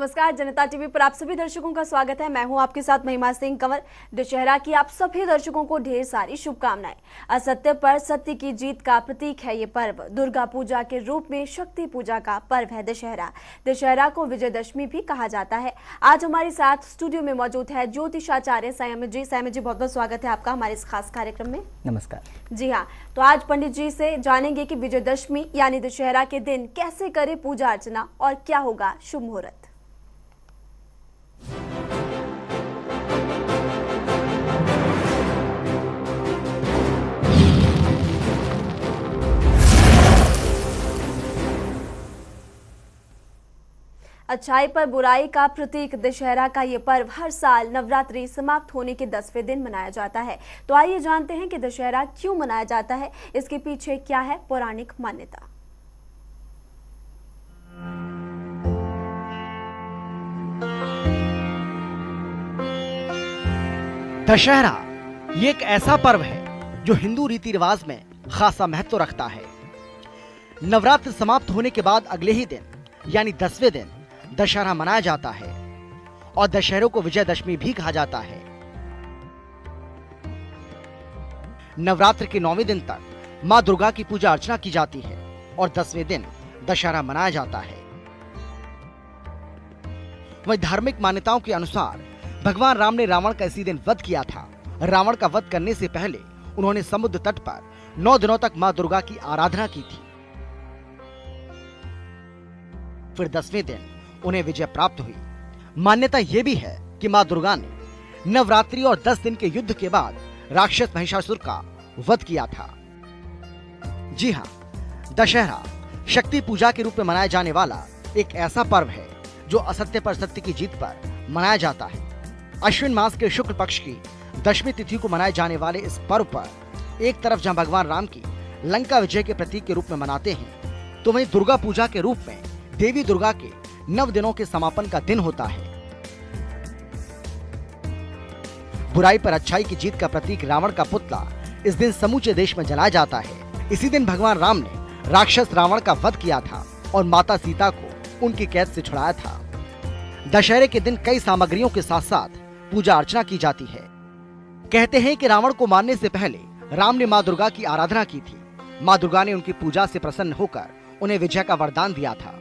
नमस्कार, जनता टीवी पर आप सभी दर्शकों का स्वागत है। मैं हूं आपके साथ महिमा सिंह कंवर। दशहरा की आप सभी दर्शकों को ढेर सारी शुभकामनाएं। असत्य पर सत्य की जीत का प्रतीक है ये पर्व। दुर्गा पूजा के रूप में शक्ति पूजा का पर्व है दशहरा। दशहरा को विजयदशमी भी कहा जाता है। आज हमारे साथ स्टूडियो में मौजूद है ज्योतिषाचार्य संयमित जी। संयमित जी, बहुत बहुत स्वागत है आपका हमारे इस खास कार्यक्रम में। नमस्कार जी हाँ, तो आज पंडित जी से जानेंगे कि विजयदशमी यानी दशहरा के दिन कैसे करें पूजा अर्चना और क्या होगा शुभ मुहूर्त। अच्छाई पर बुराई का प्रतीक दशहरा का ये पर्व हर साल नवरात्रि समाप्त होने के 10वें दिन मनाया जाता है। तो आइए जानते हैं कि दशहरा क्यों मनाया जाता है, इसके पीछे क्या है पौराणिक मान्यता। दशहरा ये एक ऐसा पर्व है जो हिंदू रीति रिवाज में खासा महत्व रखता है। नवरात्र समाप्त होने के बाद अगले ही दिन यानी 10वें दिन दशहरा मनाया जाता है और दशहरे को विजयदशमी भी कहा जाता है। नवरात्र के 9वें दिन तक मां दुर्गा की पूजा अर्चना की जाती है और 10वें दिन दशहरा मनाया जाता है। वहीं धार्मिक मान्यताओं के अनुसार भगवान राम ने रावण का इसी दिन वध किया था। रावण का वध करने से पहले उन्होंने समुद्र तट पर 9 दिनों तक मां दुर्गा की आराधना की थी। फिर 10वें दिन उन्हें विजय प्राप्त हुई। मान्यता यह भी है कि मां दुर्गा ने नवरात्रि और 10 दिन के युद्ध के बाद राक्षस महिषासुर का वध किया था। जी हाँ, दशहरा शक्ति पूजा के रूप में मनाया जाने वाला एक ऐसा पर्व है जो असत्य पर सत्य की जीत पर मनाया जाता है। अश्विन मास के शुक्ल पक्ष की दशमी तिथि को मनाए जाने वाले इस पर्व पर एक तरफ जहां भगवान राम की लंका विजय के प्रतीक के रूप में मनाते हैं, तो वहीं दुर्गा पूजा के रूप में देवी दुर्गा के 9 दिनों के समापन का दिन होता है। बुराई पर अच्छाई की जीत का प्रतीक रावण का पुतला इस दिन समूचे देश में जलाया जाता है। इसी दिन भगवान राम ने राक्षस रावण का वध किया था और माता सीता को उनकी कैद से छुड़ाया था। दशहरे के दिन कई सामग्रियों के साथ साथ पूजा अर्चना की जाती है। कहते हैं कि रावण को मारने से पहले राम ने मां दुर्गा की आराधना की थी। मां दुर्गा ने उनकी पूजा से प्रसन्न होकर उन्हें विजय का वरदान दिया था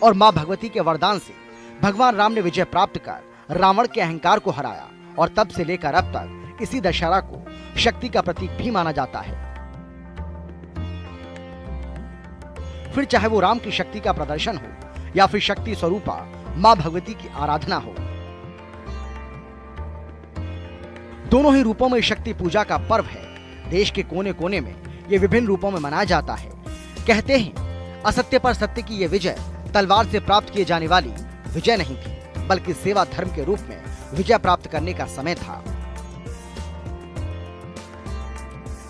और मां भगवती के वरदान से भगवान राम ने विजय प्राप्त कर रावण के अहंकार को हराया और तब से लेकर अब तक इसी दशहरा को शक्ति का प्रतीक भी माना जाता है। फिर चाहे वो राम की शक्ति का प्रदर्शन हो या फिर शक्ति स्वरूपा मां भगवती की आराधना हो, दोनों ही रूपों में शक्ति पूजा का पर्व है। देश के कोने कोने में ये विभिन्न रूपों में मनाया जाता है। कहते हैं असत्य पर सत्य की ये विजय तलवार से प्राप्त किए जाने वाली विजय नहीं थी, बल्कि सेवा धर्म के रूप में विजय प्राप्त करने का समय था।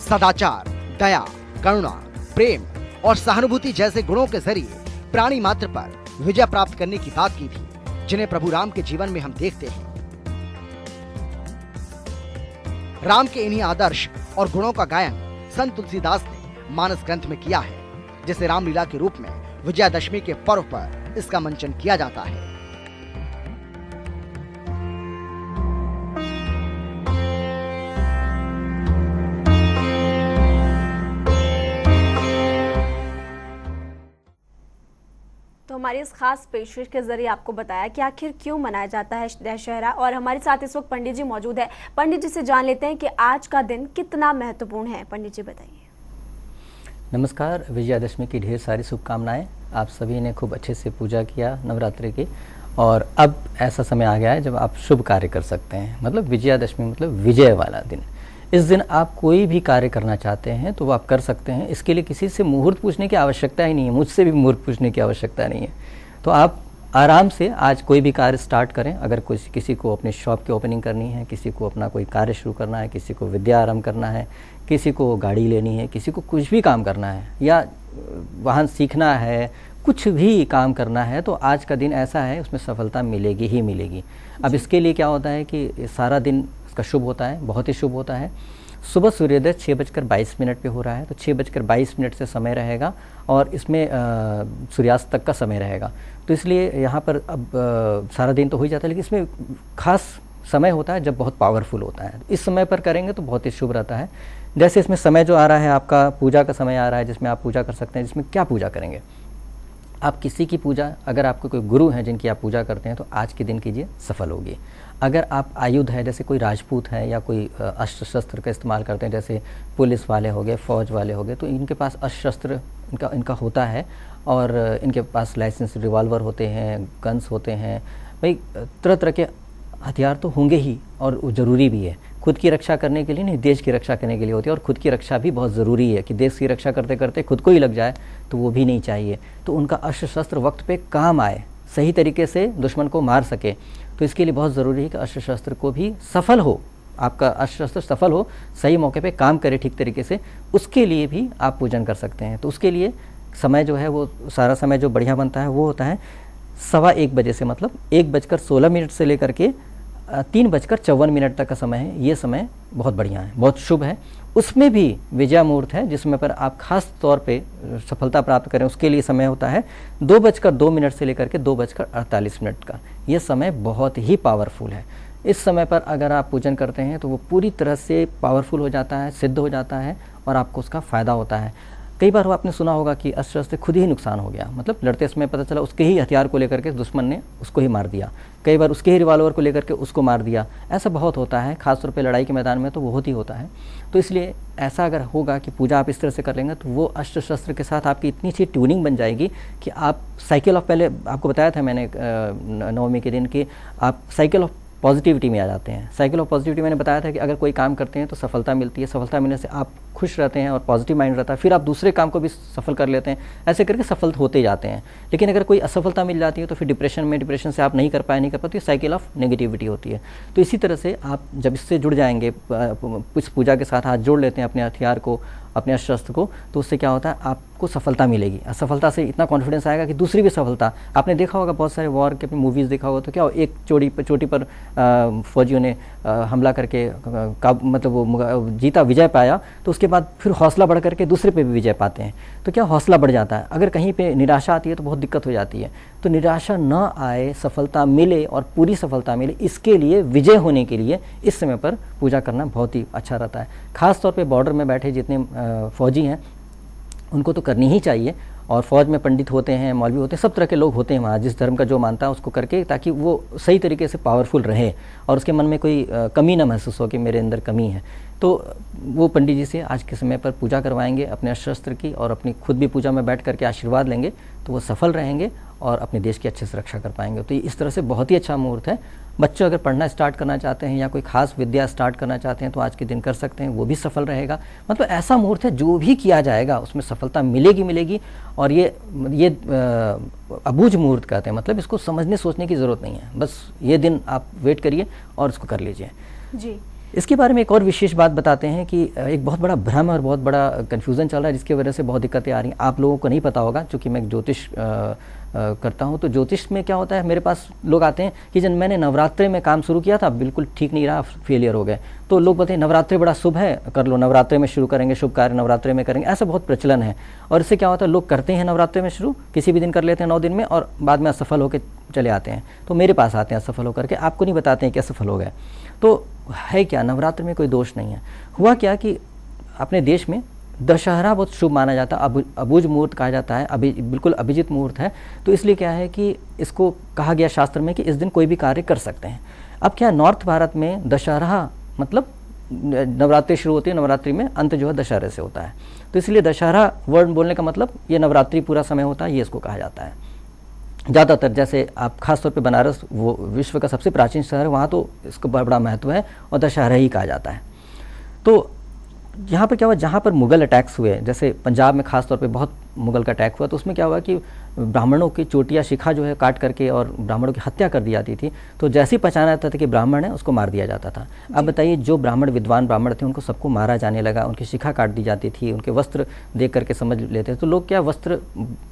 सदाचार, दया, करुणा, प्रेम और सहानुभूति जैसे गुणों के जरिए प्राणी मात्र पर विजय प्राप्त करने की बात की थी, जिन्हें प्रभु राम के जीवन में हम देखते हैं। राम के इन्हीं आदर्श और गुणों का गायन संत तुलसीदास ने मानस ग्रंथ में किया है, जिसे रामलीला के रूप में विजयादशमी के पर्व पर इसका मंचन किया जाता है। तो हमारी इस खास पेशकश के जरिए आपको बताया कि आखिर क्यों मनाया जाता है दशहरा। और हमारे साथ इस वक्त पंडित जी मौजूद है। पंडित जी से जान लेते हैं कि आज का दिन कितना महत्वपूर्ण है। पंडित जी बताइए। नमस्कार, विजयादशमी की ढेर सारी शुभकामनाएं। आप सभी ने खूब अच्छे से पूजा किया नवरात्रि की, और अब ऐसा समय आ गया है जब आप शुभ कार्य कर सकते हैं। मतलब विजयादशमी मतलब विजय वाला दिन। इस दिन आप कोई भी कार्य करना चाहते हैं तो वो आप कर सकते हैं। इसके लिए किसी से मुहूर्त पूछने की आवश्यकता ही नहीं है, मुझसे भी मुहूर्त पूछने की आवश्यकता नहीं है। तो आप आराम से आज कोई भी कार्य स्टार्ट करें। अगर किसी को अपने शॉप की ओपनिंग करनी है, किसी को अपना कोई कार्य शुरू करना है, किसी को विद्या आरंभ करना है, किसी को गाड़ी लेनी है, किसी को कुछ भी काम करना है या वाहन सीखना है, कुछ भी काम करना है, तो आज का दिन ऐसा है उसमें सफलता मिलेगी ही मिलेगी। अब इसके लिए क्या होता है कि सारा दिन इसका शुभ होता है, बहुत ही शुभ होता है। सुबह सूर्योदय 6:22 पे हो रहा है, तो 6:22 से समय रहेगा और इसमें सूर्यास्त तक का समय रहेगा। तो इसलिए यहाँ पर अब सारा दिन तो हो ही जाता है, लेकिन इसमें खास समय होता है जब बहुत पावरफुल होता है। इस समय पर करेंगे तो बहुत ही शुभ रहता है। जैसे इसमें समय जो आ रहा है आपका पूजा का समय आ रहा है, जिसमें आप पूजा कर सकते हैं। जिसमें क्या पूजा करेंगे आप, किसी की पूजा, अगर आपके कोई गुरु हैं जिनकी आप पूजा करते हैं तो आज के दिन कीजिए, सफल होगी। अगर आप आयुध है, जैसे कोई राजपूत है या कोई अस्त्र शस्त्र का इस्तेमाल करते हैं, जैसे पुलिस वाले हो गए, फौज वाले हो गए, तो इनके पास अस्त्र शस्त्र इनका होता है और इनके पास लाइसेंस रिवॉल्वर होते हैं, गन्स होते हैं, भाई तरह तरह के हथियार तो होंगे ही और ज़रूरी भी है। खुद की रक्षा करने के लिए नहीं, देश की रक्षा करने के लिए होती है। और खुद की रक्षा भी बहुत ज़रूरी है कि देश की रक्षा करते करते खुद को ही लग जाए तो वो भी नहीं चाहिए। तो उनका अस्त्र शस्त्र वक्त पे काम आए, सही तरीके से दुश्मन को मार सके, तो इसके लिए बहुत ज़रूरी है कि अस्त्र शस्त्र को भी सफल हो, आपका अस्त्र शस्त्र सफल हो, सही मौके पे काम करे ठीक तरीके से, उसके लिए भी आप पूजन कर सकते हैं। तो उसके लिए समय जो है वो सारा समय जो बढ़िया बनता है वो होता है 1:15 बजे से, मतलब 1:16 से लेकर के 3:54 तक का समय है। ये समय बहुत बढ़िया है, बहुत शुभ है। उसमें भी विजय मुहूर्त है जिसमें पर आप खास तौर पे सफलता प्राप्त करें, उसके लिए समय होता है 2:02 से लेकर के 2:48 का। ये समय बहुत ही पावरफुल है। इस समय पर अगर आप पूजन करते हैं तो वो पूरी तरह से पावरफुल हो जाता है, सिद्ध हो जाता है और आपको उसका फ़ायदा होता है। कई बार आपने सुना होगा कि अस्त्र से खुद ही नुकसान हो गया, मतलब लड़ते समय पता चला उसके ही हथियार को लेकर के दुश्मन ने उसको ही मार दिया, कई बार उसके ही रिवॉल्वर को लेकर के उसको मार दिया। ऐसा बहुत होता है, खासतौर पे लड़ाई के मैदान में तो बहुत ही होता है। तो इसलिए ऐसा अगर होगा कि पूजा आप इस तरह से कर लेंगे तो वो अस्त्र शस्त्र के साथ आपकी इतनी सी ट्यूनिंग बन जाएगी कि आप साइकिल ऑफ, पहले आपको बताया था मैंने नवमी के दिन कि आप साइकिल ऑफ पॉजिटिविटी में आ जाते हैं। साइकिल ऑफ पॉजिटिविटी मैंने बताया था कि अगर कोई काम करते हैं तो सफलता मिलती है, सफलता मिलने से आप खुश रहते हैं और पॉजिटिव माइंड रहता है, फिर आप दूसरे काम को भी सफल कर लेते हैं, ऐसे करके सफल होते जाते हैं। लेकिन अगर कोई असफलता मिल जाती है तो फिर डिप्रेशन से आप नहीं कर पाए तो ये साइकिल ऑफ नेगेटिविटी होती है। तो इसी तरह से आप जब इससे जुड़ जाएंगे, इस पूजा के साथ हाथ जोड़ लेते हैं अपने हथियार को, अपने अस्त्र शस्त्र को, तो उससे क्या होता है आपको सफलता मिलेगी। असफलता से इतना कॉन्फिडेंस आएगा कि दूसरी भी सफलता, आपने देखा होगा बहुत सारे वॉर के अपनी मूवीज़ देखा होगा तो क्या एक चोटी पर फौजियों ने हमला करके मतलब वो जीता, विजय पाया, तो उसके बाद फिर हौसला बढ़ करके दूसरे पे भी विजय पाते हैं। तो क्या हौसला बढ़ जाता है। अगर कहीं पे निराशा आती है तो बहुत दिक्कत हो जाती है। तो निराशा न आए, सफलता मिले और पूरी सफलता मिले, इसके लिए विजय होने के लिए इस समय पर पूजा करना बहुत ही अच्छा रहता है। खास तौर पे बॉर्डर में बैठे जितने फौजी हैं उनको तो करनी ही चाहिए। और फौज में पंडित होते हैं, मौलवी होते हैं, सब तरह के लोग होते हैं वहाँ, जिस धर्म का जो मानता है उसको करके, ताकि वो सही तरीके से पावरफुल रहे और उसके मन में कोई कमी ना महसूस हो कि मेरे अंदर कमी है। तो वो पंडित जी से आज के समय पर पूजा करवाएंगे अपने शस्त्र की, और अपनी खुद भी पूजा में बैठ करके आशीर्वाद लेंगे तो वो सफल रहेंगे और अपने देश की अच्छे से रक्षा कर पाएंगे। तो इस तरह से बहुत ही अच्छा मुहूर्त है। बच्चे अगर पढ़ना स्टार्ट करना चाहते हैं या कोई खास विद्या स्टार्ट करना चाहते हैं तो आज के दिन कर सकते हैं, वो भी सफल रहेगा। मतलब ऐसा मुहूर्त है जो भी किया जाएगा उसमें सफलता मिलेगी। और ये अबूझ मुहूर्त कहते हैं, मतलब इसको समझने सोचने की ज़रूरत नहीं है, बस ये दिन आप वेट करिए और इसको कर लीजिए जी। इसके बारे में एक और विशेष बात बताते हैं कि एक बहुत बड़ा भ्रम और बहुत बड़ा कन्फ्यूज़न चल रहा है जिसकी वजह से बहुत दिक्कतें आ रही हैं। आप लोगों को नहीं पता होगा, क्योंकि मैं ज्योतिष करता हूं, तो ज्योतिष में क्या होता है, मेरे पास लोग आते हैं कि जब मैंने नवरात्रि में काम शुरू किया था बिल्कुल ठीक नहीं रहा, फेलियर हो गए। तो लोग बोलते हैं नवरात्रि बड़ा शुभ है, कर लो, नवरात्रि में शुरू करेंगे, शुभ कार्य नवरात्रि में करेंगे, ऐसा बहुत प्रचलन है। और इससे क्या होता है, लोग करते हैं नवरात्रि में शुरू, किसी भी दिन कर लेते हैं 9 दिन में, और बाद में असफल होकर चले आते हैं। तो मेरे पास आते हैं असफल होकर के, आपको नहीं बताते हैं कि असफल हो गए। तो है क्या, नवरात्रि में कोई दोष नहीं है। हुआ क्या कि अपने देश में दशहरा बहुत शुभ माना जाता है, अबूझ मुहूर्त कहा जाता है, बिल्कुल अभिजित मुहूर्त है। तो इसलिए क्या है कि इसको कहा गया शास्त्र में कि इस दिन कोई भी कार्य कर सकते हैं। अब क्या, नॉर्थ भारत में दशहरा मतलब नवरात्रि शुरू होती है, नवरात्रि में अंत जो है दशहरे से होता है। तो इसलिए दशहरा वर्ड बोलने का मतलब ये नवरात्रि पूरा समय होता है, ये इसको कहा जाता है। ज़्यादातर जैसे आप खासतौर पे बनारस, वो विश्व का सबसे प्राचीन शहर है, वहाँ तो इसका बड़ा महत्व है और दशहरा ही कहा जाता है। तो यहाँ पर क्या हुआ, जहाँ पर मुग़ल अटैक्स हुए, जैसे पंजाब में खास तौर पे बहुत मुगल का अटैक हुआ तो उसमें क्या हुआ कि ब्राह्मणों की चोटियाँ शिखा जो है काट करके और ब्राह्मणों की हत्या कर दी जाती थी। तो जैसे ही पहचाना जाता था कि ब्राह्मण है उसको मार दिया जाता था। अब बताइए जो ब्राह्मण विद्वान ब्राह्मण थे उनको सबको मारा जाने लगा, उनकी शिखा काट दी जाती थी, उनके वस्त्र देख करके समझ लेते तो लोग क्या वस्त्र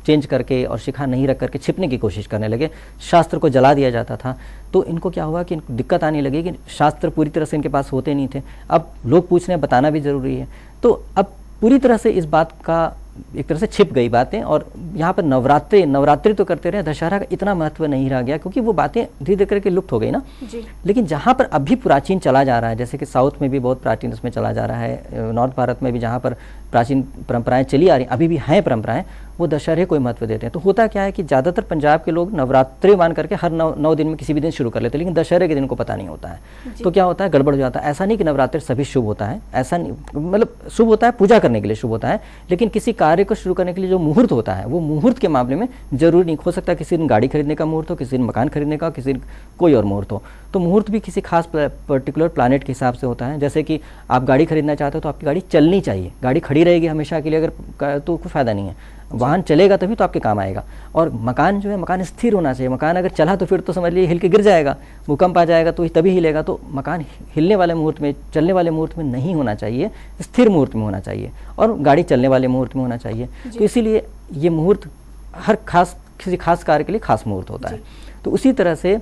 चेंज करके और शिखा नहीं रख करके छिपने की कोशिश करने लगे, शास्त्र को जला दिया जाता था। तो इनको क्या हुआ कि इनको दिक्कत आने लगी कि शास्त्र पूरी तरह से इनके पास होते नहीं थे। अब लोग पूछ रहे हैं, बताना भी ज़रूरी है। तो अब पूरी तरह से इस बात का एक तरह से छिप गई बातें और यहाँ पर नवरात्रि तो करते रहे, दशहरा का इतना महत्व नहीं रह गया क्योंकि वो बातें धीरे धीरे करके लुप्त हो गई ना जी। लेकिन जहाँ पर अभी प्राचीन चला जा रहा है, जैसे कि साउथ में भी बहुत प्राचीन उसमें चला जा रहा है, नॉर्थ भारत में भी जहाँ पर प्राचीन परंपराएं चली आ रही अभी भी हैं परंपराएं, वो दशहरे को महत्व देते हैं। तो होता क्या है कि ज़्यादातर पंजाब के लोग नवरात्रि मान करके हर 9 दिन में किसी भी दिन शुरू कर लेते हैं, लेकिन दशहरे के दिन को पता नहीं होता है। तो क्या होता है, गड़बड़ हो जाता है। ऐसा नहीं कि नवरात्रि सभी शुभ होता है, ऐसा नहीं, मतलब शुभ होता है, पूजा करने के लिए शुभ होता है, लेकिन किसी कार्य को शुरू करने के लिए जो मुहूर्त होता है वो मुहूर्त के मामले में जरूरी नहीं हो सकता। किसी दिन गाड़ी खरीदने का मुहूर्त हो, किसी दिन मकान खरीदने का, किसी दिन कोई और मुहूर्त हो। तो मुहूर्त भी किसी खास पर्टिकुलर प्लानेट के हिसाब से होता है। जैसे कि आप गाड़ी खरीदना चाहते हो तो आपकी गाड़ी चलनी चाहिए, गाड़ी खड़ी रहेगी हमेशा के लिए अगर तो कोई फायदा नहीं है। वाहन चलेगा तभी तो आपके काम आएगा। और मकान जो है, मकान स्थिर होना चाहिए। मकान अगर चला तो फिर तो समझ लीजिए हिल के गिर जाएगा, भूकंप आ जाएगा तो तभी हिलेगा। तो मकान हिलने वाले मुहूर्त में, चलने वाले मुहूर्त में नहीं होना चाहिए, स्थिर मुहूर्त में होना चाहिए, और गाड़ी चलने वाले मुहूर्त में होना चाहिए। तो इसीलिए ये मुहूर्त हर किसी खास कार्य के लिए खास मुहूर्त होता है। तो उसी तरह से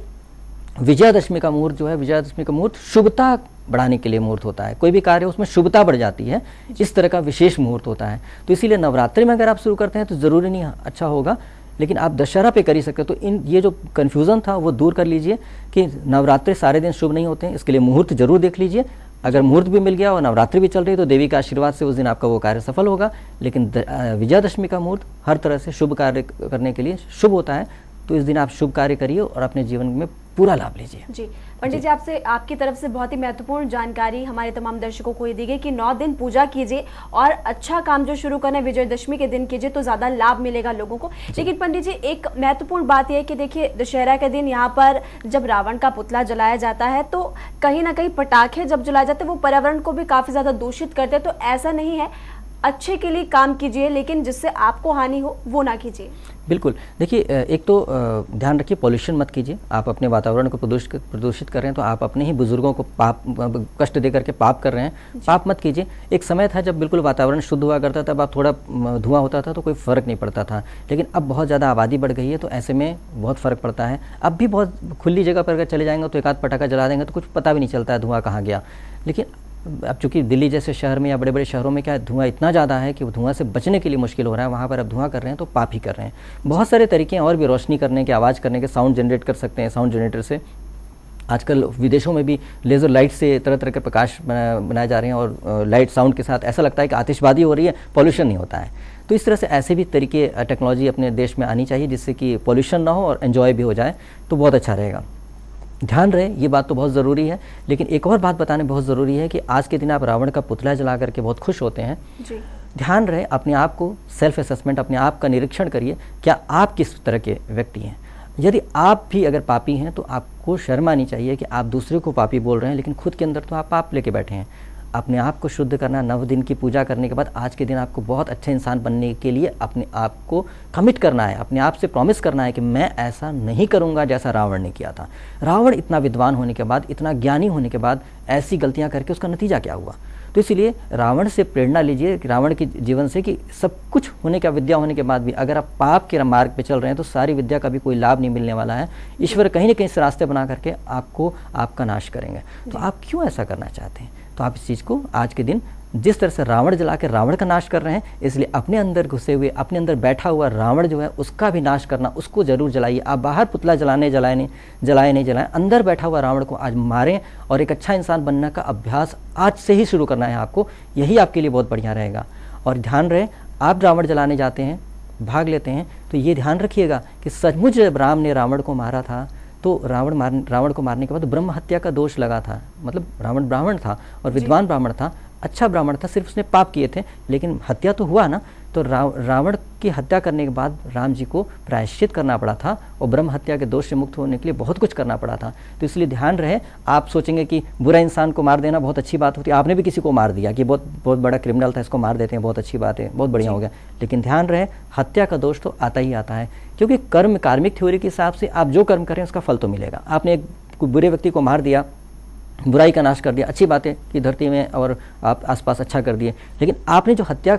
विजयादशमी का मुहूर्त जो है, विजयादशमी का मुहूर्त शुभता बढ़ाने के लिए मुहूर्त होता है। कोई भी कार्य उसमें शुभता बढ़ जाती है, इस तरह का विशेष मुहूर्त होता है। तो इसीलिए नवरात्रि में अगर आप शुरू करते हैं तो ज़रूरी नहीं अच्छा होगा, लेकिन आप दशहरा पे कर ही सकते हो। तो ये जो कन्फ्यूज़न था वो दूर कर लीजिए कि नवरात्रि सारे दिन शुभ नहीं होते हैं। इसके लिए मुहूर्त जरूर देख लीजिए। अगर मुहूर्त भी मिल गया और नवरात्रि भी चल रही है तो देवी का आशीर्वाद से उस दिन आपका वो कार्य सफल होगा। लेकिन विजयादशमी का मुहूर्त हर तरह से शुभ कार्य करने के लिए शुभ होता है। तो इस दिन आप शुभ कार्य करिए और अपने जीवन में पूरा लाभ लीजिए। जी पंडित जी, आपसे आपकी तरफ से बहुत ही महत्वपूर्ण जानकारी हमारे तमाम दर्शकों को ये दी गई कि 9 दिन पूजा कीजिए और अच्छा काम जो शुरू करना है विजयदशमी के दिन कीजिए तो ज्यादा लाभ मिलेगा लोगों को। लेकिन पंडित जी, एक महत्वपूर्ण बात यह है कि देखिए दशहरा के दिन यहाँ पर जब रावण का पुतला जलाया जाता है तो कहीं ना कहीं पटाखे जब जलाए जाते हैं वो पर्यावरण को भी काफी ज्यादा दूषित करते हैं। तो ऐसा नहीं है, अच्छे के लिए काम कीजिए लेकिन जिससे आपको हानि हो वो ना कीजिए। बिल्कुल, देखिए एक तो ध्यान रखिए पॉल्यूशन मत कीजिए। आप अपने वातावरण को प्रदूषित कर रहे हैं तो आप अपने ही बुजुर्गों को कष्ट दे करके पाप कर रहे हैं। पाप मत कीजिए। एक समय था जब बिल्कुल वातावरण शुद्ध हुआ करता था, अब थोड़ा धुआं होता था तो कोई फ़र्क नहीं पड़ता था, लेकिन अब बहुत ज़्यादा आबादी बढ़ गई है तो ऐसे में बहुत फ़र्क पड़ता है। अब भी बहुत खुली जगह पर अगर चले जाएंगे तो एक आध पटाखा जला देंगे तो कुछ पता भी नहीं चलता है धुआं कहाँ गया। लेकिन अब चूंकि दिल्ली जैसे शहर में या बड़े बड़े शहरों में क्या धुआं इतना ज़्यादा है कि धुआं से बचने के लिए मुश्किल हो रहा है। वहाँ पर अब धुआं कर रहे हैं तो पाप ही कर रहे हैं। बहुत सारे तरीके हैं और भी रोशनी करने के, आवाज़ करने के, साउंड जनरेट कर सकते हैं साउंड जनरेटर से। आजकल विदेशों में भी लेज़र लाइट से तरह तरह के प्रकाश बनाए जा रहे हैं और लाइट साउंड के साथ ऐसा लगता है कि आतिशबाजी हो रही है, पॉल्यूशन नहीं होता है। तो इस तरह से ऐसे भी तरीके टेक्नोलॉजी अपने देश में आनी चाहिए जिससे कि पॉल्यूशन ना हो और एन्जॉय भी हो जाए, तो बहुत अच्छा रहेगा। ध्यान रहे, ये बात तो बहुत ज़रूरी है। लेकिन एक और बात बताने बहुत ज़रूरी है कि आज के दिन आप रावण का पुतला जला करके बहुत खुश होते हैं जी। ध्यान रहे, अपने आप को सेल्फ असेसमेंट, अपने आप का निरीक्षण करिए, क्या आप किस तरह के व्यक्ति हैं। यदि आप भी अगर पापी हैं तो आपको शर्म आनी चाहिए कि आप दूसरे को पापी बोल रहे हैं, लेकिन खुद के अंदर तो आप पाप लेके बैठे हैं। अपने आप को शुद्ध करना, 9 दिन की पूजा करने के बाद आज के दिन आपको बहुत अच्छे इंसान बनने के लिए अपने आप को कमिट करना है, अपने आप से प्रॉमिस करना है कि मैं ऐसा नहीं करूंगा जैसा रावण ने किया था। रावण इतना विद्वान होने के बाद, इतना ज्ञानी होने के बाद ऐसी गलतियां करके उसका नतीजा क्या हुआ। तो इसीलिए रावण से प्रेरणा लीजिए, रावण के जीवन से, कि सब कुछ होने का, विद्या होने के बाद भी अगर आप पाप के मार्ग पे चल रहे हैं तो सारी विद्या का भी कोई लाभ नहीं मिलने वाला है। ईश्वर कहीं ना कहीं से रास्ते बना करके आपका नाश करेंगे। तो आप क्यों ऐसा करना चाहते हैं? तो आप इस चीज़ को आज के दिन जिस तरह से रावण जला के रावण का नाश कर रहे हैं, इसलिए अपने अंदर घुसे हुए, अपने अंदर बैठा हुआ रावण जो है उसका भी नाश करना, उसको जरूर जलाइए। आप बाहर पुतला जलाए, अंदर बैठा हुआ रावण को आज मारें और एक अच्छा इंसान बनने का अभ्यास आज से ही शुरू करना है आपको। यही आपके लिए बहुत बढ़िया रहेगा। और ध्यान रहे, आप रावण जलाने जाते हैं, भाग लेते हैं, तो ये ध्यान रखिएगा कि सचमुच जब राम ने रावण को मारा था तो रावण को मारने के बाद ब्रह्म हत्या का दोष लगा था। मतलब रावण ब्राह्मण था और विद्वान ब्राह्मण था, अच्छा ब्राह्मण था, सिर्फ उसने पाप किए थे, लेकिन हत्या तो हुआ ना। तो रावण की हत्या करने के बाद राम जी को प्रायश्चित करना पड़ा था और ब्रह्म हत्या के दोष से मुक्त होने के लिए बहुत कुछ करना पड़ा था। तो इसलिए ध्यान रहे, आप सोचेंगे कि बुरा इंसान को मार देना बहुत अच्छी बात होती है, आपने भी किसी को मार दिया कि बहुत बहुत बड़ा क्रिमिनल था, इसको मार देते हैं, बहुत अच्छी बात है, बहुत बढ़िया हो गया। लेकिन ध्यान रहे, हत्या का दोष तो आता ही आता है, क्योंकि कर्म कार्मिक थ्योरी के हिसाब से आप जो कर्म करें उसका फल तो मिलेगा। आपने एक बुरे व्यक्ति को मार दिया, बुराई का नाश कर दिया, अच्छी बात है कि धरती में और आप आसपास अच्छा कर दिए, लेकिन आपने जो हत्या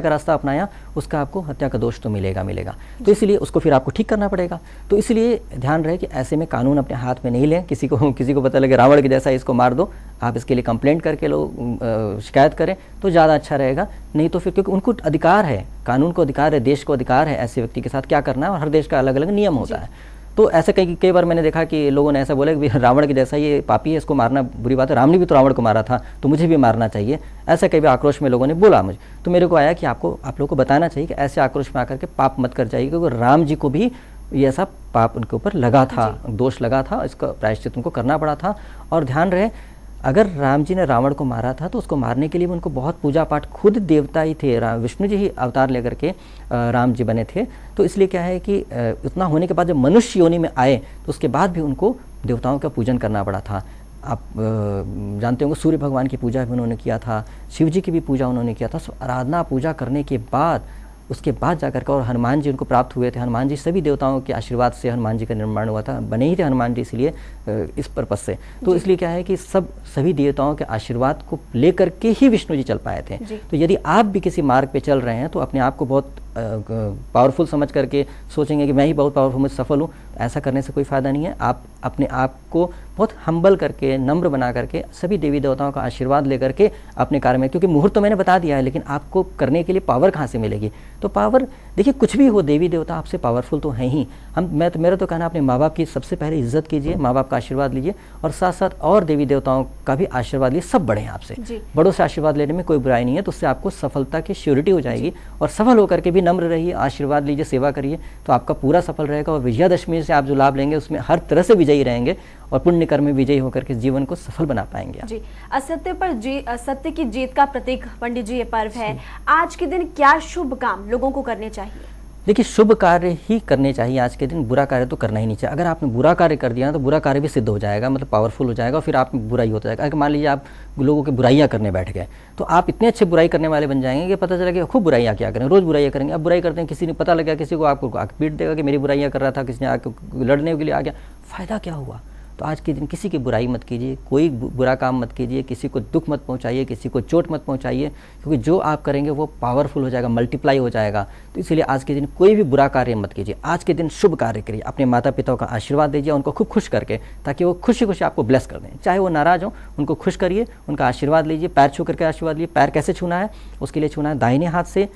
का रास्ता अपनाया, उसका आपको हत्या का दोष तो मिलेगा। तो इसलिए उसको फिर आपको ठीक करना पड़ेगा। तो इसलिए ध्यान रहे कि ऐसे में कानून अपने हाथ में नहीं लें। किसी को पता लगे रावण के जैसा इसको मार दो, आप इसके लिए कंप्लेंट करके लोग शिकायत करें तो ज़्यादा अच्छा रहेगा। नहीं तो फिर, क्योंकि उनको अधिकार है, कानून को अधिकार है, देश को अधिकार है ऐसे व्यक्ति के साथ क्या करना है, और हर देश का अलग अलग नियम होता है। तो ऐसा कई बार मैंने देखा कि लोगों ने ऐसा बोला कि रावण के जैसा ये पापी है, इसको मारना बुरी बात है, राम ने भी तो रावण को मारा था तो मुझे भी मारना चाहिए, ऐसा कई बार आक्रोश में लोगों ने बोला मुझे। तो मेरे को आया कि आप लोगों को बताना चाहिए कि ऐसे आक्रोश में आकर के पाप मत कर जाइए, क्योंकि राम जी को भी ये ऐसा पाप उनके ऊपर लगा था, दोष लगा था, इसका प्रायश्चित उनको करना पड़ा था। और ध्यान रहे, अगर राम जी ने रावण को मारा था तो उसको मारने के लिए उनको बहुत पूजा पाठ, खुद देवता ही थे, विष्णु जी ही अवतार लेकर के राम जी बने थे। तो इसलिए क्या है कि इतना होने के बाद जब मनुष्य योनि में आए तो उसके बाद भी उनको देवताओं का पूजन करना पड़ा था। आप जानते होंगे सूर्य भगवान की पूजा भी उन्होंने किया था, शिव जी की भी पूजा उन्होंने किया था। आराधना पूजा करने के बाद उसके बाद जाकर के, और हनुमान जी उनको प्राप्त हुए थे, हनुमान जी सभी देवताओं के आशीर्वाद से हनुमान जी का निर्माण हुआ था, बने ही थे हनुमान जी इसलिए इस पर्पस से। तो इसलिए क्या है कि सभी देवताओं के आशीर्वाद को लेकर के ही विष्णु जी चल पाए थे। तो यदि आप भी किसी मार्ग पे चल रहे हैं तो अपने आप को बहुत पावरफुल समझ करके सोचेंगे कि मैं ही बहुत पावरफुल, मैं सफल हूँ, ऐसा करने से कोई फ़ायदा नहीं है। आप अपने आप को बहुत हम्बल करके, नम्र बना करके, सभी देवी देवताओं का आशीर्वाद लेकर के अपने कार्य में, क्योंकि मुहूर्त तो मैंने बता दिया है, लेकिन आपको करने के लिए पावर कहाँ से मिलेगी? तो पावर देखिए, कुछ भी हो, देवी देवता आपसे पावरफुल तो हैं ही। मेरा तो कहना, अपने माँ बाप की सबसे पहले इज्जत कीजिए, माँ बाप का आशीर्वाद लीजिए, और साथ साथ और देवी देवताओं का भी आशीर्वाद लीजिए। सब बड़े हैं आपसे, बड़ों से आशीर्वाद लेने में कोई बुराई नहीं है, तो उससे आपको सफलता की श्योरिटी हो जाएगी। और सफल होकर के भी नम्र रहिए, आशीर्वाद लीजिए, सेवा करिए, तो आपका पूरा सफल रहेगा। और विजयादशमी से आप जो लाभ लेंगे उसमें हर तरह से विजयी रहेंगे और पुण्य कर्म में विजयी होकर के जीवन को सफल बना पाएंगे। जी, असत्य पर सत्य की जीत का प्रतीक पंडित जी ये पर्व है। आज के दिन क्या शुभ काम लोगों को करने चाहिए? देखिए, शुभ कार्य ही करने चाहिए आज के दिन, बुरा कार्य तो करना ही नहीं चाहिए। अगर आपने बुरा कार्य कर दिया ना तो बुरा कार्य भी सिद्ध हो जाएगा, मतलब पावरफुल हो जाएगा, और फिर आप बुरा ही होता जाएगा। अगर मान लीजिए आप लोगों के बुराइयां करने बैठ गए तो आप इतने अच्छे बुराई करने वाले बन जाएंगे कि पता चला कि खूब बुराइयां क्या करें, रोज बुराइयां करेंगे। अब बुराई करते हैं, किसी ने पता लगा, किसी को आपको पीट देगा कि मेरी बुराइयां कर रहा था, किसी ने आके लड़ने के लिए आ गया, फायदा क्या हुआ? तो आज के दिन किसी की बुराई मत कीजिए, कोई बुरा काम मत कीजिए, किसी को दुख मत पहुंचाइए, किसी को चोट मत पहुंचाइए, क्योंकि जो आप करेंगे वो पावरफुल हो जाएगा, मल्टीप्लाई हो जाएगा। तो इसलिए आज के दिन कोई भी बुरा कार्य मत कीजिए। आज के दिन शुभ कार्य करिए, अपने माता पिता का आशीर्वाद दीजिए, उनको खूब खुश करके, ताकि वो खुशी खुशी आपको ब्लेस कर दें। चाहे वो नाराज हो, उनको खुश करिए, उनका आशीर्वाद लीजिए, पैर छू करके आशीर्वाद लीजिए। पैर कैसे छूना है? उसके लिए छूना है दाहिने हाथ से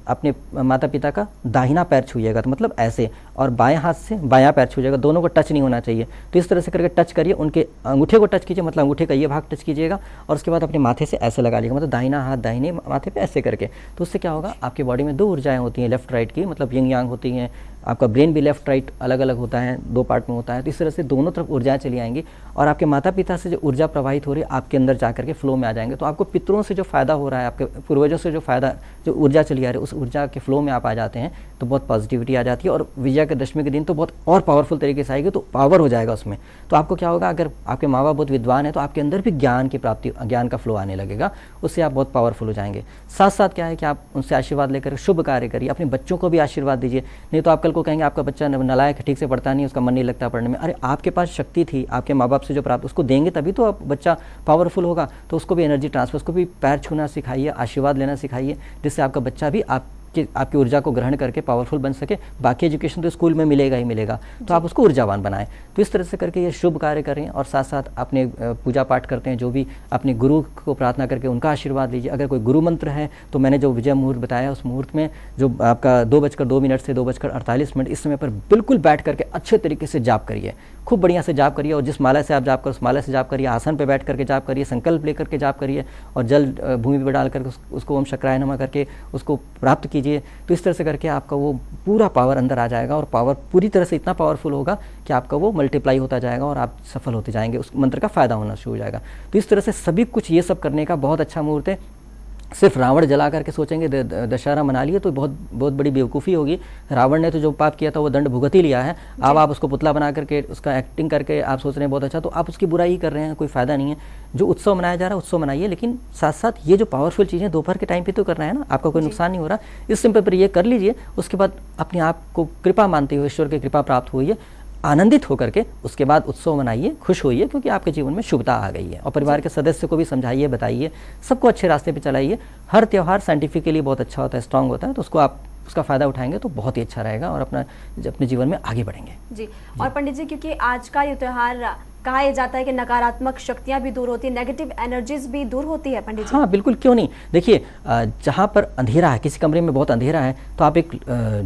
अपने माता पिता का दाहिना पैर छूइएगा, तो मतलब ऐसे, और बाएं हाथ से बायां पैर छूइएगा, दोनों को टच नहीं होना चाहिए। तो इस तरह से करके टच करिए, उनके अंगूठे को टच कीजिए, मतलब अंगूठे का ये भाग टच कीजिएगा, और उसके बाद अपने माथे से ऐसे लगा लीजिएगा, मतलब दाहिना हाथ दाहिने माथे पे ऐसे करके। तो उससे क्या होगा, आपकी बॉडी में दो ऊर्जाएं होती हैं, लेफ्ट राइट की, मतलब यंग यांग होती हैं। आपका ब्रेन भी लेफ्ट राइट अलग अलग होता है, दो पार्ट में होता है। तो इस तरह से दोनों तरफ ऊर्जाएं चली आएंगी, और आपके माता पिता से जो ऊर्जा प्रवाहित हो रही है आपके अंदर जाकर के फ्लो में आ जाएंगे। तो आपको पितरों से जो फायदा हो रहा है, आपके पूर्वजों से जो ऊर्जा चली आ रही है, उस ऊर्जा के फ्लो में आप आ जाते हैं, तो बहुत पॉजिटिविटी आ जाती है। और विजयादशमी के दिन तो बहुत और पावरफुल तरीके से आएगी, तो पावर हो जाएगा उसमें। तो आपको क्या होगा, अगर आपके माँ बाप बहुत विद्वान है तो आपके अंदर भी ज्ञान की प्राप्ति, ज्ञान का फ्लो आने लगेगा, उससे आप बहुत पावरफुल हो जाएंगे। साथ साथ क्या है कि आप उनसे आशीर्वाद लेकर शुभ कार्य करिए, अपने बच्चों को भी आशीर्वाद दीजिए। नहीं तो आप कल को कहेंगे आपका बच्चा नालायक है, ठीक से पढ़ता नहीं, उसका मन नहीं लगता पढ़ने में। अरे आपके पास शक्ति थी, आपके माँ बाप से जो प्राप्त, उसको देंगे तभी तो बच्चा पावरफुल होगा। तो उसको भी एनर्जी ट्रांसफर, उसको भी पैर छूना सिखाइए, आशीर्वाद लेना सिखाइए, जिससे आपका बच्चा भी आपकी ऊर्जा को ग्रहण करके पावरफुल बन सके। बाकी एजुकेशन तो स्कूल में मिलेगा ही मिलेगा, तो आप उसको ऊर्जावान बनाएं। तो इस तरह से करके ये शुभ कार्य करें, और साथ साथ अपने पूजा पाठ करते हैं, जो भी अपने गुरु को प्रार्थना करके उनका आशीर्वाद लीजिए। अगर कोई गुरु मंत्र है तो मैंने जो विजय मुहूर्त बताया, उस मुहूर्त में जो आपका 2:02 से 2:48, इस समय पर बिल्कुल बैठ करके अच्छे तरीके से जाप करिए, खूब बढ़िया से जाप करिए। और जिस माला से आप जाप कर, उस माला से जाप करिए, आसन पर बैठ करके जाप करिए, संकल्प लेकर के जाप करिए, और जल भूमि पर डाल करके उसको ओम शक्राय नमः करके उसको प्राप्त कीजिए। कीजिए, तो इस तरह से करके आपका वो पूरा पावर अंदर आ जाएगा और पावर पूरी तरह से इतना पावरफुल होगा कि आपका वो मल्टीप्लाई होता जाएगा और आप सफल होते जाएंगे, उस मंत्र का फायदा होना शुरू हो जाएगा। तो इस तरह से सभी कुछ ये सब करने का बहुत अच्छा मुहूर्त है। सिर्फ रावण जला करके सोचेंगे दशहरा मना लिए तो बहुत बहुत बड़ी बेवकूफ़ी होगी। रावण ने तो जो पाप किया था वो दंड भुगत ही लिया है। अब आप उसको पुतला बना करके उसका एक्टिंग करके आप सोच रहे हैं बहुत अच्छा, तो आप उसकी बुराई ही कर रहे हैं, कोई फायदा नहीं है। जो उत्सव मनाया जा रहा है उत्सव मनाइए, लेकिन साथ साथ ये जो पावरफुल चीज़ें दोपहर के टाइम पे तो करना है ना, आपका कोई नुकसान नहीं हो रहा, इस सिंपल पर ये कर लीजिए। उसके बाद अपने आप को कृपा मानते हुए, ईश्वर की कृपा प्राप्त हुई है, आनंदित होकर के उसके बाद उत्सव मनाइए, खुश होइए, क्योंकि आपके जीवन में शुभता आ गई है। और परिवार के सदस्य को भी समझाइए, बताइए, सबको अच्छे रास्ते पे चलाइए। हर त्यौहार साइंटिफिकली बहुत अच्छा होता है, स्ट्रांग होता है, तो उसको आप उसका फ़ायदा उठाएंगे तो बहुत ही अच्छा रहेगा और अपने जीवन में आगे बढ़ेंगे। जी। और पंडित जी, क्योंकि आज का ये त्यौहार कहा यह जाता है कि नकारात्मक शक्तियां भी दूर होती है, नेगेटिव एनर्जीज भी दूर होती है पंडित जी। हाँ बिल्कुल, क्यों नहीं। देखिए जहाँ पर अंधेरा है, किसी कमरे में बहुत अंधेरा है, तो आप एक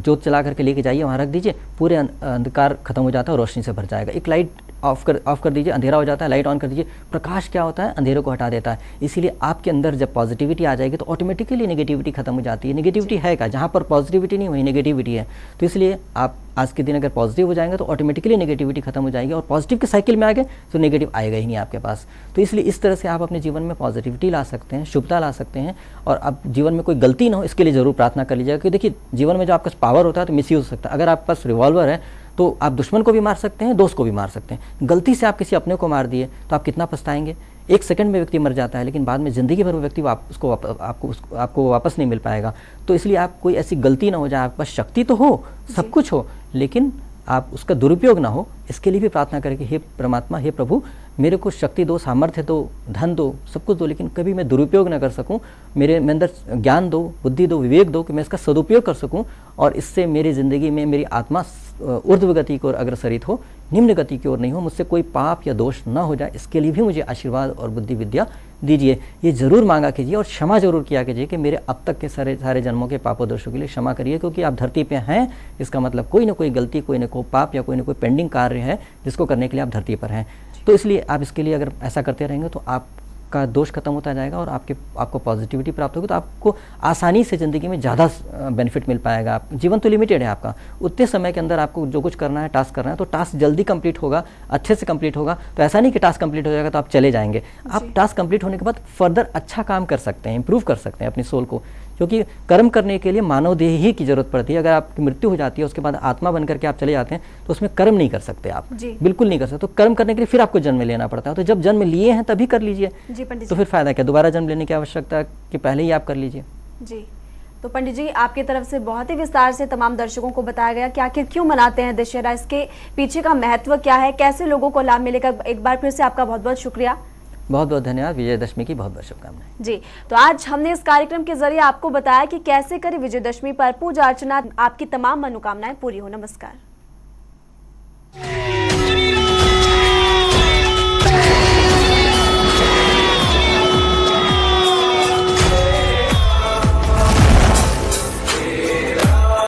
जोत जला करके लेके जाइए, वहाँ रख दीजिए, पूरे अंधकार खत्म हो जाता है और रोशनी से भर जाएगा। एक लाइट ऑफ कर दीजिए, अंधेरा हो जाता है, लाइट ऑन कर दीजिए। प्रकाश क्या होता है, अंधेरे को हटा देता है। इसीलिए आपके अंदर जब पॉजिटिविटी आ जाएगी तो ऑटोमेटिकली नेगेटिविटी खत्म हो जाती है। नेगेटिविटी है क्या, जहाँ पर पॉजिटिविटी नहीं वहीं नेगेटिविटी है। तो इसलिए आप आज के दिन अगर पॉजिटिव हो जाएंगे तो ऑटोमेटिकली नेगेटिविटी खत्म हो जाएगी, और पॉजिटिव के साइकिल में आ गए तो नेगेटिव आएगा ही नहीं आपके पास। तो इसलिए इस तरह से आप अपने जीवन में पॉजिटिविटी ला सकते हैं, शुभता ला सकते हैं, और अब जीवन में कोई गलती ना हो इसके लिए ज़रूर प्रार्थना कर लीजिएगा। क्योंकि देखिए जीवन में जो आपके पास पावर होता है तो मिसयूज हो सकता है। अगर आपके पास रिवॉल्वर है तो आप दुश्मन को भी मार सकते हैं, दोस्त को भी मार सकते हैं। गलती से आप किसी अपने को मार दिए तो आप कितना पछताएंगे। एक सेकंड में व्यक्ति मर जाता है, लेकिन बाद में ज़िंदगी भर वो व्यक्ति आपको वापस नहीं मिल पाएगा। तो इसलिए आप कोई ऐसी गलती ना हो जाए, आपके पास शक्ति तो हो, सब कुछ हो, लेकिन आप उसका दुरुपयोग ना हो, इसके लिए भी प्रार्थना करें कि हे परमात्मा, हे प्रभु, मेरे को शक्ति दो, सामर्थ्य दो, धन दो, सब कुछ दो, लेकिन कभी मैं दुरुपयोग ना कर सकूं। मेरे अंदर ज्ञान दो, बुद्धि दो, विवेक दो कि मैं इसका सदुपयोग कर सकूं, और इससे मेरी ज़िंदगी में मेरी आत्मा ऊर्ध्व गति की ओर अग्रसरित हो, निम्न गति की ओर नहीं हो, मुझसे कोई पाप या दोष न हो जाए, इसके लिए भी मुझे आशीर्वाद और बुद्धि विद्या दीजिए। ये ज़रूर मांगा कीजिए और क्षमा जरूर किया कीजिए कि मेरे अब तक के सारे जन्मों के पापों दोषों के लिए क्षमा करिए। क्योंकि आप धरती पे हैं, इसका मतलब कोई ना कोई गलती, कोई ना कोई पाप या कोई ना कोई पेंडिंग कार्य है जिसको करने के लिए आप धरती पर हैं। तो इसलिए आप इसके लिए अगर ऐसा करते रहेंगे तो आपका दोष खत्म होता जाएगा और आपको पॉजिटिविटी प्राप्त होगी, तो आपको आसानी से ज़िंदगी में ज़्यादा बेनिफिट मिल पाएगा। जीवन तो लिमिटेड है आपका, उतने समय के अंदर आपको जो कुछ करना है, टास्क करना है, तो टास्क जल्दी कंप्लीट होगा, अच्छे से कंप्लीट होगा। तो ऐसा नहीं कि टास्क कंप्लीट हो जाएगा तो आप चले जाएंगे। आप टास्क कंप्लीट होने के बाद फर्दर अच्छा काम कर सकते हैं, इंप्रूव कर सकते हैं अपनी सोल को। क्योंकि कर्म करने के लिए मानव देह ही की जरूरत पड़ती है। अगर आपकी मृत्यु हो जाती है उसके बाद आत्मा बन करके आप चले जाते हैं तो उसमें कर्म नहीं कर सकते आप, बिल्कुल नहीं कर सकते। तो कर्म करने के लिए फिर आपको जन्म लेना पड़ता है। तो जब जन्म लिए हैं तभी कर लीजिए, तो फिर फायदा क्या, दोबारा जन्म लेने की आवश्यकता कि पहले ही आप कर लीजिए। जी, तो पंडित जी आपकी तरफ से बहुत ही विस्तार से तमाम दर्शकों को बताया गया कि आखिर क्यों मनाते हैं दशहरा, इसके पीछे का महत्व क्या है, कैसे लोगों को लाभ मिलेगा। एक बार फिर से आपका बहुत बहुत शुक्रिया। बहुत बहुत धन्यवाद। विजयदशमी की बहुत बहुत शुभकामनाएं। जी, तो आज हमने इस कार्यक्रम के जरिए आपको बताया कि कैसे करें विजयदशमी पर पूजा अर्चना, आपकी तमाम मनोकामनाएं पूरी हो। नमस्कार।